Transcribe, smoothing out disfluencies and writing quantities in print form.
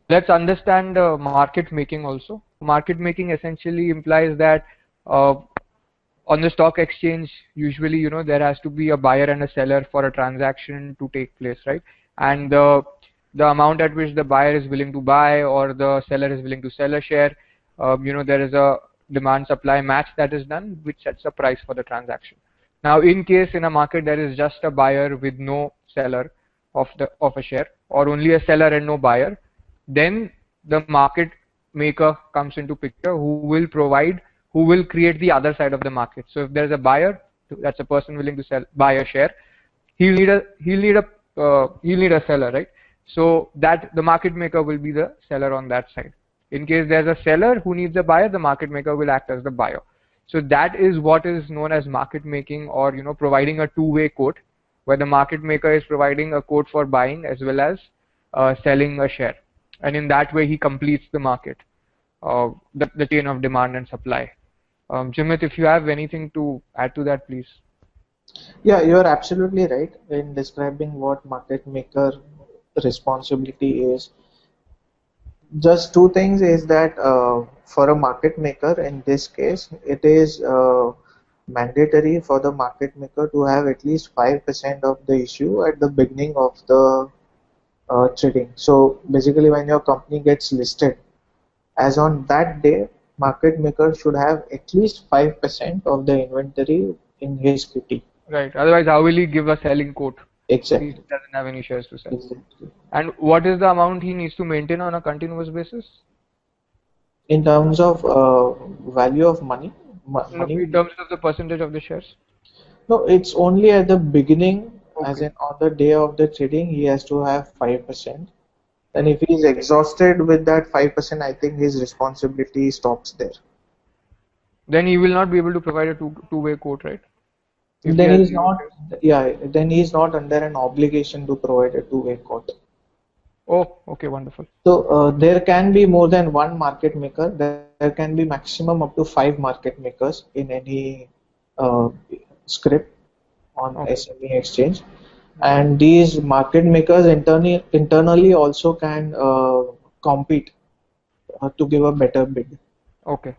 Let's understand market making also. Market making essentially implies that uh, on the stock exchange, usually, there has to be a buyer and a seller for a transaction to take place, right? And the amount at which the buyer is willing to buy or the seller is willing to sell a share, there is a demand supply match that is done, which sets a price for the transaction. Now, in case in a market there is just a buyer with no seller of a share, or only a seller and no buyer, then the market maker comes into picture who will create the other side of the market. So if there's a buyer, that's a person willing to buy a share, he'll need a seller, right? So that the market maker will be the seller on that side. In case there's a seller who needs a buyer, the market maker will act as the buyer. So that is what is known as market making, or providing a two-way quote, where the market maker is providing a quote for buying as well as selling a share, and in that way he completes the market, the chain of demand and supply. Jimit, if you have anything to add to that, please. Yeah, you are absolutely right in describing what market maker responsibility is. Just two things is that for a market maker, in this case, it is mandatory for the market maker to have at least 5% of the issue at the beginning of the trading. So basically, when your company gets listed, as on that day, market maker should have at least 5% of the inventory in his kitty. Right. Otherwise, how will he give a selling quote? Exactly. He doesn't have any shares to sell. Exactly. And what is the amount he needs to maintain on a continuous basis? In terms of value of money? No, in terms of the percentage of the shares? No, it's only at the beginning, Okay. as in on the day of the trading, he has to have 5%. And if he is exhausted with that 5%, I think his responsibility stops there. Then he will not be able to provide a two-way quote, right? Then he's not, yeah, then he's not under an obligation to provide a two-way quote. Oh, okay, wonderful. So there can be more than one market maker. There can be maximum up to 5 market makers in any script on SME exchange, and these market makers internally also can compete to give a better bid. Okay.